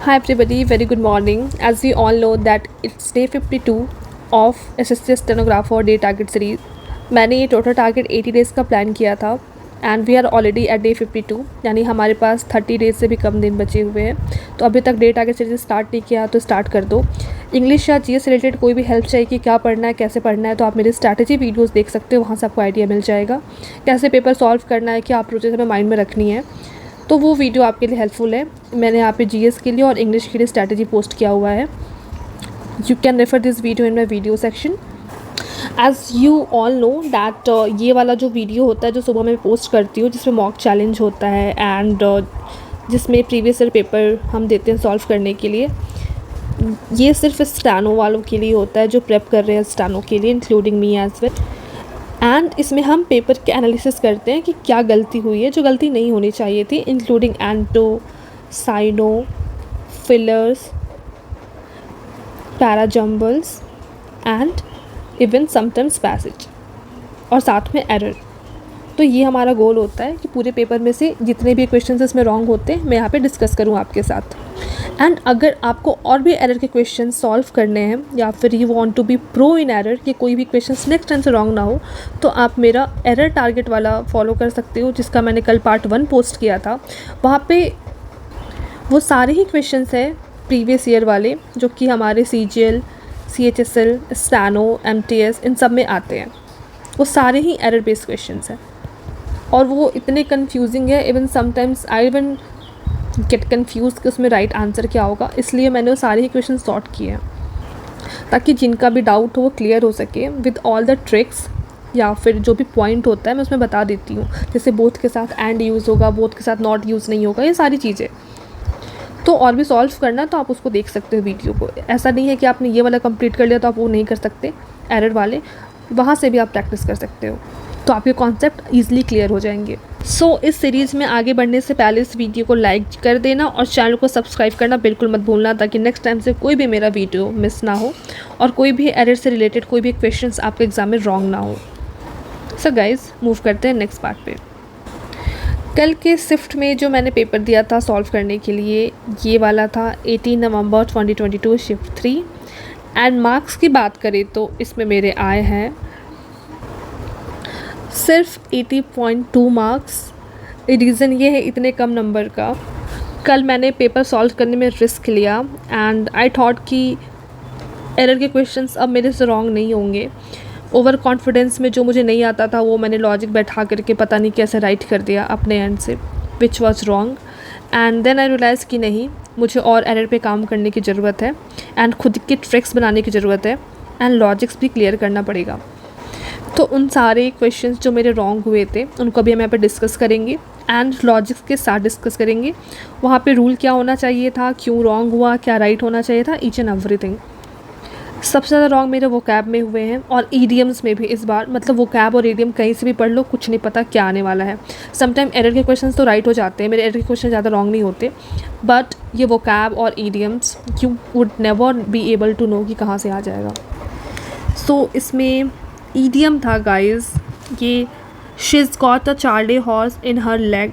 Hi everybody, very good morning. As we all know that it's day 52 of SSC Stenographer Day Target Series. मैंने ये total target 80 days का plan किया था and we are already at day 52, यानी हमारे पास 30 days से भी कम दिन बचे हुए हैं। तो अभी तक डे टारगेट सीरीज स्टार्ट नहीं किया तो स्टार्ट कर दो। इंग्लिश या जीएस रिलेटेड कोई भी हेल्प चाहिए कि क्या पढ़ना है, कैसे पढ़ना है, तो आप मेरी स्ट्रैटेजी वीडियोस देख सकते हो, वहाँ से आपको आइडिया मिल जाएगा कैसे पेपर सॉल्व करना है, क्या अप्रोचेस हमें माइंड में रखनी है। तो वो वीडियो आपके लिए हेल्पफुल है। मैंने यहाँ पे जीएस के लिए और इंग्लिश के लिए स्ट्रैटेजी पोस्ट किया हुआ है। You can refer this video in my video section. As you all know that ये वाला जो वीडियो होता है जो सुबह मैं पोस्ट करती हूँ, जिसमें मॉक चैलेंज होता है एंड जिसमें प्रीवियस ईयर पेपर हम देते हैं सॉल्व करने के लिए, ये सिर्फ स्टैनो वालों के लिए होता है जो प्रेप कर रहे हैं स्टैनो के लिए, including me as well. And इसमें हम पेपर के एनालिसिस करते हैं कि क्या गलती हुई है जो गलती नहीं होनी चाहिए थी, including anto, syno, fillers, parajumbles and even sometimes passage, और साथ में एरर। तो ये हमारा गोल होता है कि पूरे पेपर में से जितने भी क्वेश्चंस इसमें रॉन्ग होते हैं मैं यहाँ पे डिस्कस करूँ आपके साथ। एंड अगर आपको और भी एरर के क्वेश्चन सॉल्व करने हैं या फिर you want to be pro in error कि कोई भी क्वेश्चन नेक्स्ट टाइम से रॉन्ग ना हो, तो आप मेरा एरर टारगेट वाला फॉलो कर सकते हो, जिसका मैंने कल पार्ट 1 पोस्ट किया था। वहाँ पे वो सारे ही क्वेश्चंस हैं प्रीवियस ईयर वाले जो कि हमारे CGL, CHSL, स्टैनो, MTS इन सब में आते हैं। वो सारे ही एरर बेस्ड क्वेश्चंस हैं और वो इतने कंफ्यूजिंग है, even sometimes I even get confuse कि उसमें राइट आंसर क्या होगा। इसलिए मैंने वो सारे ही क्वेश्चन सॉर्ट किए हैं ताकि जिनका भी डाउट हो वो क्लियर हो सके विद ऑल द ट्रिक्स, या फिर जो भी पॉइंट होता है मैं उसमें बता देती हूँ। जैसे बोथ के साथ एंड यूज़ होगा, बोथ के साथ नॉट यूज़ नहीं होगा, ये सारी चीज़ें। तो और भी सॉल्व करना तो आप उसको देख सकते हो वीडियो को। ऐसा नहीं है कि आपने ये वाला कंप्लीट कर लिया तो आप वो नहीं कर सकते, एरर वाले वहाँ से भी आप प्रैक्टिस कर सकते हो, तो आपके कॉन्सेप्ट ईजिली क्लियर हो जाएंगे। सो इस सीरीज़ में आगे बढ़ने से पहले इस वीडियो को लाइक कर देना और चैनल को सब्सक्राइब करना बिल्कुल मत भूलना, ताकि नेक्स्ट टाइम से कोई भी मेरा वीडियो मिस ना हो और कोई भी एरर से रिलेटेड कोई भी क्वेश्चंस आपके एग्ज़ाम में रॉन्ग ना हो। सो गाइज मूव करते हैं नेक्स्ट पार्ट पे। कल के शिफ्ट में जो मैंने पेपर दिया था सॉल्व करने के लिए, ये वाला था 18 नवंबर 2022 शिफ्ट 3। एंड मार्क्स की बात करें तो इसमें मेरे आए हैं सिर्फ 80.2 मार्क्स। रीज़न ये है इतने कम नंबर का, कल मैंने पेपर सॉल्व करने में रिस्क लिया एंड आई थॉट कि एरर के क्वेश्चंस अब मेरे से रॉन्ग नहीं होंगे। ओवर कॉन्फिडेंस में जो मुझे नहीं आता था वो मैंने लॉजिक बैठा करके पता नहीं कैसे राइट कर दिया अपने एंड से, which was wrong. And then I realise कि नहीं, मुझे और एरर पे काम करने की ज़रूरत है एंड खुद की ट्रिक्स बनाने की ज़रूरत है एंड लॉजिक्स भी क्लियर करना पड़ेगा। तो उन सारे क्वेश्चंस जो मेरे रॉन्ग हुए थे उनको भी हम यहाँ पे डिस्कस करेंगे एंड लॉजिक्स के साथ डिस्कस करेंगे। वहाँ पे रूल क्या होना चाहिए था, क्यों रॉन्ग हुआ, क्या राइट होना चाहिए था, ईच एंड एवरीथिंग। सबसे ज़्यादा रॉन्ग मेरे वोकैब में हुए हैं और ईडियम्स में भी इस बार। मतलब वोकैब और ईडियम कहीं से भी पढ़ लो, कुछ नहीं पता क्या आने वाला है। समटाइम एरर के क्वेश्चंस तो राइट हो जाते हैं, मेरे एरर के क्वेश्चन ज़्यादा रॉन्ग नहीं होते, बट ये वोकैब और idioms you would never be able to know कि कहाँ से आ जाएगा। सो इसमें ईडियम था गाइज, ये she's got a Charlie horse in her leg.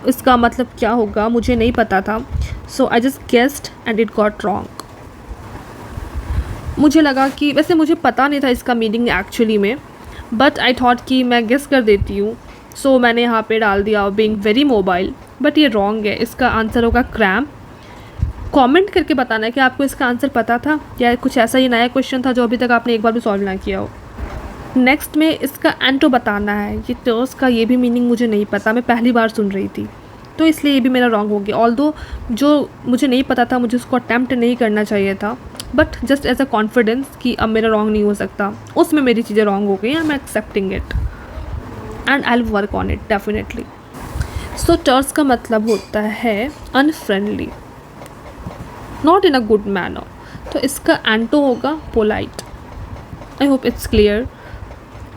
इसका मतलब क्या होगा मुझे नहीं पता था, so I just guessed and it got wrong. मुझे लगा कि वैसे मुझे पता नहीं था इसका मीनिंग एक्चुअली में, बट आई थॉट कि मैं गेस कर देती हूँ, सो मैंने यहाँ पे डाल दिया बीइंग वेरी मोबाइल, बट ये रॉन्ग है। इसका आंसर होगा क्रैम्प। कमेंट करके बताना है कि आपको इसका आंसर पता था या कुछ ऐसा ही नया क्वेश्चन था जो अभी तक आपने एक बार भी सॉल्व ना किया हो। नेक्स्ट में इसका एंटो बताना है। ये टर्स का ये भी मीनिंग मुझे नहीं पता, मैं पहली बार सुन रही थी, तो इसलिए ये भी मेरा रॉन्ग हो गया। ऑल्दो जो मुझे नहीं पता था मुझे उसको अटैम्प्ट नहीं करना चाहिए था, but just as a confidence कि अब मेरा रॉन्ग नहीं हो सकता, उसमें मेरी चीज़ें रॉन्ग हो गई हैं। I am accepting it and I will work on it definitely. So terse का मतलब होता है unfriendly, not in a good manner. तो इसका एंटो होगा polite. I hope it's clear.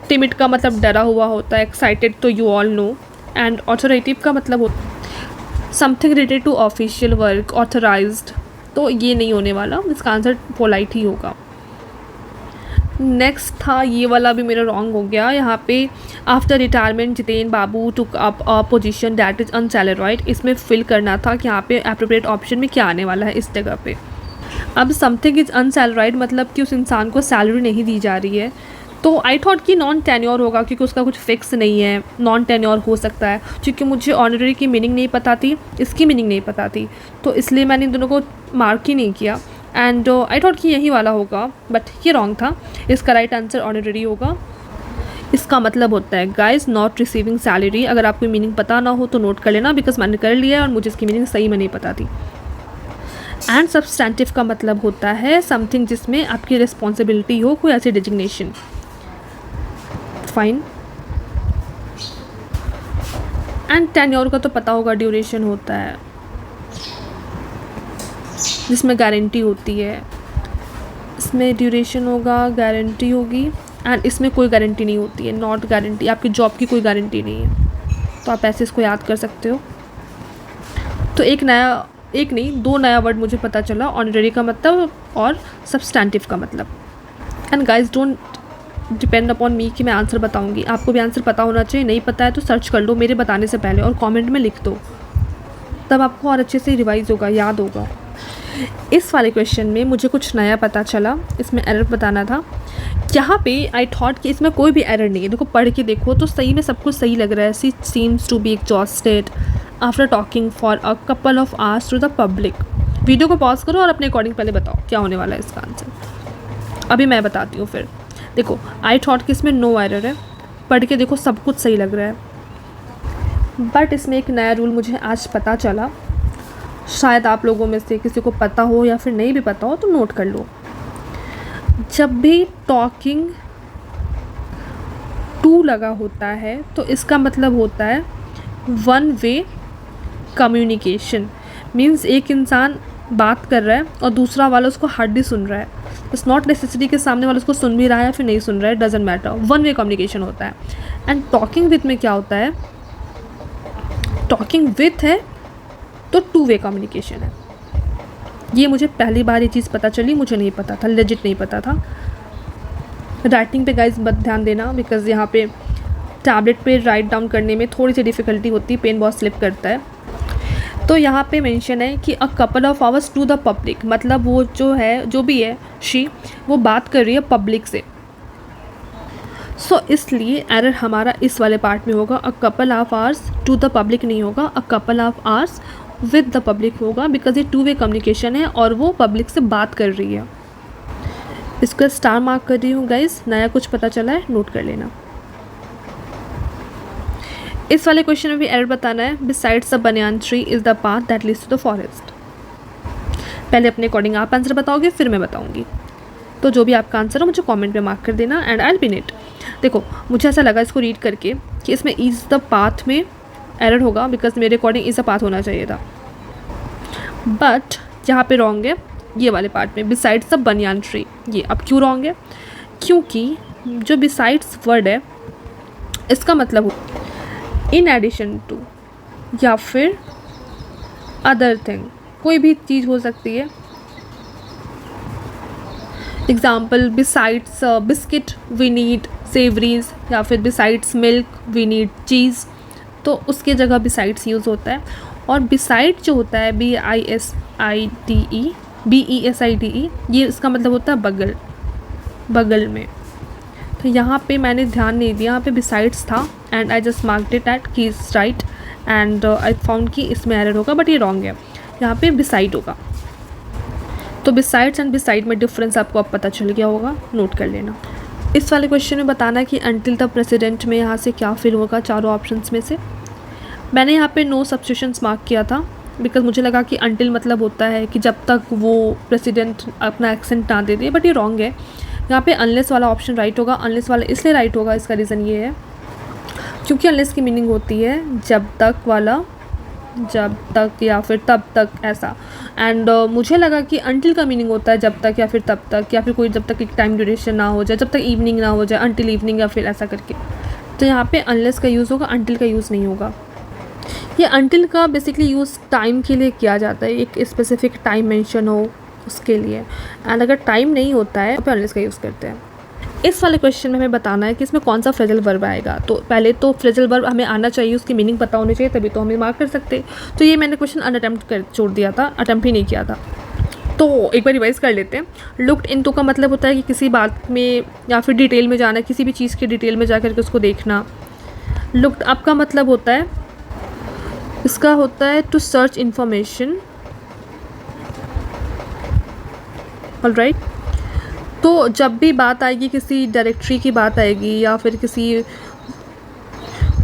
Timid का मतलब डरा हुआ होता है, एक्साइटेड तो you all know. And authoritative का मतलब होता है something related to official work, authorized, तो ये नहीं होने वाला, इसका आंसर पोलाइट ही होगा। नेक्स्ट था ये वाला भी मेरा रॉन्ग हो गया। यहाँ पे after retirement Jiten Babu took up a position that is unsalaried, इसमें फिल करना था कि यहाँ पे अप्रोप्रिएट ऑप्शन में क्या आने वाला है इस जगह पे। अब समथिंग इज़ अनसैलराइड मतलब कि उस इंसान को सैलरी नहीं दी जा रही है, तो आई थॉट कि नॉन टेन्योर होगा क्योंकि उसका कुछ फिक्स नहीं है, नॉन टेन्योर हो सकता है। क्योंकि मुझे ऑनररी की मीनिंग नहीं पता थी, इसकी मीनिंग नहीं पता थी, तो इसलिए मैंने इन दोनों को मार्क ही नहीं किया। एंड आई थॉट कि यही वाला होगा, बट ये रॉन्ग था। इसका राइट आंसर ऑनररी होगा। इसका मतलब होता है गाइस नॉट रिसीविंग सैलरी। अगर आपको मीनिंग पता ना हो तो नोट कर लेना, बिकॉज मैंने कर लिया है और मुझे इसकी मीनिंग सही में नहीं पता थी। एंड सब्सटेंटिव का मतलब होता है समथिंग जिसमें आपकी रिस्पॉन्सिबिलिटी हो, कोई ऐसी डिजिग्नेशन। फाइन। एंड टेन्योर का तो पता होगा, ड्यूरेशन होता है जिसमें गारंटी होती है। इसमें ड्यूरेशन होगा, गारंटी होगी, एंड इसमें कोई गारंटी नहीं होती है, नॉट गारंटी। आपकी जॉब की कोई गारंटी नहीं है, तो आप ऐसे इसको याद कर सकते हो। तो एक नहीं, दो नया वर्ड मुझे पता चला, ऑनररी का मतलब और सब्सटेंटिव का मतलब। And guys don't depend upon मी कि मैं आंसर बताऊंगी, आपको भी आंसर पता होना चाहिए। नहीं पता है तो सर्च कर लो मेरे बताने से पहले और कमेंट में लिख दो, तब आपको और अच्छे से रिवाइज होगा, याद होगा। इस वाले क्वेश्चन में मुझे कुछ नया पता चला, इसमें एरर बताना था। यहाँ पे आई थॉट कि इसमें कोई भी एरर नहीं है। देखो पढ़ के देखो तो सही में सब कुछ सही लग रहा है। She seems to be exhausted after talking for a couple of hours to the public. Video को पॉज करो और अपने अकॉर्डिंग पहले बताओ क्या होने वाला है इसका आंसर। अभी मैं बताती हूँ फिर। देखो आई थॉट कि इसमें नो एरर है, पढ़ के देखो सब कुछ सही लग रहा है, बट इसमें एक नया रूल मुझे आज पता चला। शायद आप लोगों में से किसी को पता हो या फिर नहीं भी पता हो तो नोट कर लो। जब भी टॉकिंग टू लगा होता है तो इसका मतलब होता है वन वे कम्युनिकेशन। मीन्स एक इंसान बात कर रहा है और दूसरा वाला उसको हार्डली सुन रहा है। इट्स नॉट नेसेसरी कि सामने वाला उसको सुन भी रहा है या फिर नहीं सुन रहा है, doesn't matter, one way communication होता है। एंड टॉकिंग विथ में क्या होता है, टॉकिंग विथ है तो टू वे कम्युनिकेशन है। ये मुझे पहली बार ये चीज़ पता चली, मुझे नहीं पता था, लेजिट नहीं पता था। राइटिंग पे गाइस मत ध्यान देना, बिकॉज यहाँ पे टैबलेट पे राइट डाउन करने में थोड़ी सी डिफ़िकल्टी होती है, पेन बहुत स्लिप करता है। तो यहाँ पे मेंशन है कि a couple of hours to the public, मतलब वो जो है, जो भी है शी, वो बात कर रही है पब्लिक से। सो इसलिए एरर हमारा इस वाले पार्ट में होगा। A couple of hours to the public नहीं होगा, a couple of hours with the public होगा, बिकॉज ये टू वे कम्युनिकेशन है और वो पब्लिक से बात कर रही है। इसको स्टार मार्क कर रही हूँ गाइस। नया कुछ पता चला है नोट कर लेना। इस वाले क्वेश्चन में भी एरर बताना है। Besides the banyan tree is the path that leads to the forest. पहले अपने अकॉर्डिंग आप आंसर बताओगे, फिर मैं बताऊंगी। तो जो भी आपका आंसर हो मुझे कमेंट में मार्क कर देना and I will pin it. देखो मुझे ऐसा लगा इसको रीड करके कि इसमें इज़ द पाथ में एरर होगा, बिकॉज मेरे अकॉर्डिंग इज़ द पाथ होना चाहिए था, बट यहाँ पे रॉन्ग है ये वाले पार्ट में, बिसाइड्स द बनियान ट्री। ये अब क्यों रॉन्ग है, क्योंकि जो बिसाइड्स वर्ड है इसका मतलब हो इन एडिशन टू या फिर अदर थिंग, कोई भी चीज़ हो सकती है। Example besides biscuit we need savouries, या फिर besides milk we need cheese, तो उसके जगह बिसाइड्स यूज़ होता है। और बिसाइड जो होता है BISIDE, ये इसका मतलब होता है बगल, बगल में। तो यहाँ पे मैंने ध्यान नहीं दिया, यहाँ पे बिसाइड्स था and I just marked it at he is right and I found कि इसमें एरर होगा, बट ये रॉन्ग है, यहाँ पे बिसाइड होगा। तो बिसाइड्स एंड बिसाइड में डिफरेंस आपको अब पता चल गया होगा, नोट कर लेना। इस वाले क्वेश्चन में बताना कि अंटिल द प्रेसिडेंट में यहाँ से क्या फिल होगा चारों ऑप्शंस में से। मैंने यहाँ पे नो सब्स्टिट्यूशंस मार्क किया था, बिकॉज मुझे लगा कि अंटिल मतलब होता है कि जब तक वो प्रेसिडेंट अपना एक्सेंट ना दे दे, बट ये रॉन्ग है। यहाँ पे अनलेस वाला ऑप्शन राइट होगा। अनलेस वाला इसलिए राइट होगा, इसका रीज़न ये है क्योंकि अनलेस की मीनिंग होती है जब तक वाला, जब तक या फिर तब तक, ऐसा। एंड मुझे लगा कि अंटिल का मीनिंग होता है जब तक या फिर तब तक, या फिर कोई जब तक एक टाइम ड्यूरेशन ना हो जाए, जब तक इवनिंग ना हो जाए, अंटिल इवनिंग या फिर ऐसा करके। तो यहाँ पे अनलेस का यूज़ होगा, अंटिल का यूज़ नहीं होगा। ये अंटिल का बेसिकली यूज़ टाइम के लिए किया जाता है, एक स्पेसिफिक टाइम मेंशन हो उसके लिए। एंड अगर टाइम नहीं होता है तो अनलेस का यूज़ करते हैं। इस वाले क्वेश्चन में हमें बताना है कि इसमें कौन सा फ्रेजल वर्ब आएगा। तो पहले तो फ्रेजल वर्ब हमें आना चाहिए, उसकी मीनिंग पता होनी चाहिए, तभी तो हमें मार्क कर सकते। तो ये मैंने क्वेश्चन अनअटेम्प्ट कर छोड़ दिया था, अटेम्प्ट ही नहीं किया था। तो एक बार रिवाइज़ कर लेते हैं। लुक्ड इनटू का मतलब होता है कि किसी बात में या फिर डिटेल में जाना, किसी भी चीज़ के डिटेल में जा कर के उसको देखना। लुक्ड अप का मतलब होता है, इसका होता है टू सर्च इन्फॉर्मेशन। ऑलराइट, तो जब भी बात आएगी, किसी डायरेक्टरी की बात आएगी या फिर किसी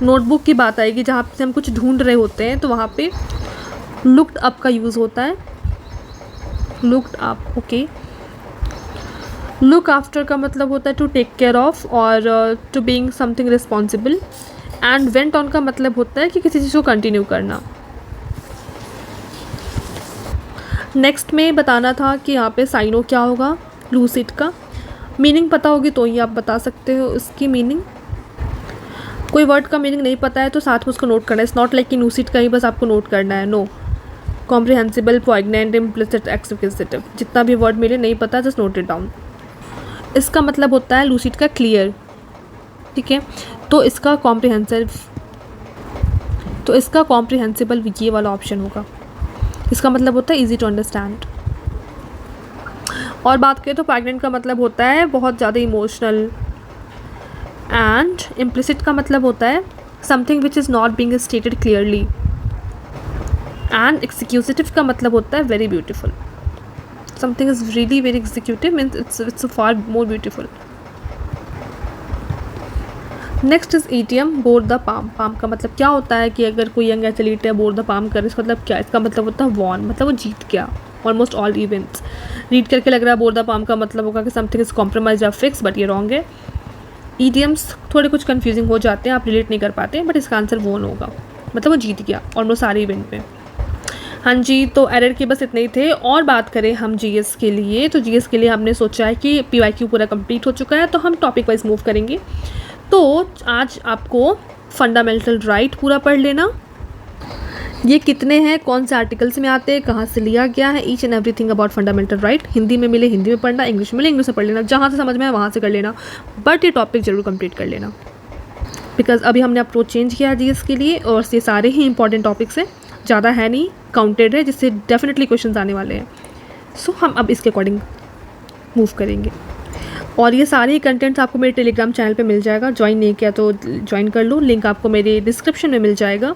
नोटबुक की बात आएगी जहाँ से हम कुछ ढूंढ रहे होते हैं, तो वहाँ पे लुक्ड अप का यूज़ होता है। Looked up, okay. Look after का मतलब होता है टू टेक केयर ऑफ और to being something responsible. And went on का मतलब होता है कि किसी चीज़ को कंटिन्यू करना। नेक्स्ट में बताना था कि यहाँ पे साइनो क्या होगा, लूसिड का मीनिंग पता होगी तो ही आप बता सकते हो इसकी मीनिंग। कोई वर्ड का मीनिंग नहीं पता है तो साथ में उसको नोट करना है। इट्स नॉट लाइक कि लूसिड का ही बस आपको नोट करना है, नो। कॉम्प्रिहेंसिबल, पोइग्नेंट, इम्प्लिसिट, एक्सप्लिसिटिव, जितना भी वर्ड मिले नहीं पता जस्ट नोट इट डाउन। इसका मतलब होता है लूसिड का क्लियर, ठीक है। तो इसका कॉम्प्रिहेंसिबल ये वाला ऑप्शन होगा। इसका मतलब होता है ईजी टू अंडरस्टैंड। और बात करें तो प्रेग्नेंट का मतलब होता है बहुत ज़्यादा इमोशनल। एंड इम्प्लिसिट का मतलब होता है something which is not being stated clearly. And executive का मतलब होता है very beautiful. Something is really very executive means it's far more beautiful. Next is idiom, bore the palm. Palm का मतलब क्या होता है कि अगर कोई यंग एथलीट है बोर द पाम करे, इसका मतलब क्या? इसका मतलब होता है वॉन, मतलब वो जीत गया ऑलमोस्ट ऑल इवेंट्स। रीड करके लग रहा है बोर द पाम का मतलब होगा कि समथिंग इज़ कॉम्प्रोमाइज या फिक्स, बट ये रॉन्ग है। ईडियम्स थोड़े कुछ कन्फ्यूजिंग हो जाते हैं, आप रिलेट नहीं कर पाते, बट इसका आंसर वॉन होगा, मतलब वो जीत गया ऑलमोस्ट सारे इवेंट में। हाँ जी, तो एरर के बस इतने ही थे। और बात करें हम जीएस के लिए, तो जीएस के लिए हमने सोचा है कि पीवाईक्यू पूरा कंप्लीट हो चुका है, तो हम टॉपिक वाइज मूव करेंगे। तो आज आपको फंडामेंटल राइट पूरा पढ़ लेना। ये कितने हैं, कौन से आर्टिकल्स में आते हैं, कहाँ से लिया गया है, each and everything about fundamental right. Hindi में मिले हिंदी में पढ़ना, इंग्लिश में मिले इंग्लिश में पढ़ लेना, जहाँ से समझ में आए वहाँ से कर लेना, बट ये टॉपिक जरूर कंप्लीट कर लेना, बिकॉज अभी हमने अप्रोच चेंज किया है जीएस के लिए और ये सारे ही इंपॉर्टेंट टॉपिक्स हैं, ज़्यादा है नहीं, काउंटेड है, जिससे डेफिनेटली क्वेश्चन आने वाले हैं। सो हम अब इसके अकॉर्डिंग मूव करेंगे। और ये सारे ही कंटेंट्स आपको मेरे टेलीग्राम चैनल पे मिल जाएगा। ज्वाइन नहीं किया तो ज्वाइन कर लो, लिंक आपको मेरे डिस्क्रिप्शन में मिल जाएगा।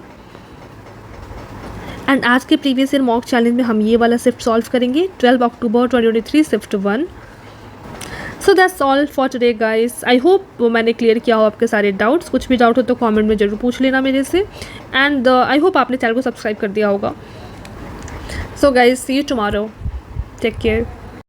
एंड आज के प्रीवियस ईयर मॉक चैलेंज में हम ये वाला शिफ्ट सॉल्व करेंगे, 12 अक्टूबर 2023 shift 1। So that's all for today guys. I hope मैंने क्लियर किया हो आपके सारे डाउट्स। कुछ भी डाउट हो तो कमेंट में ज़रूर पूछ लेना मेरे से। एंड आई होप आपने चैनल को सब्सक्राइब कर दिया होगा। So guys, see you tomorrow, take care.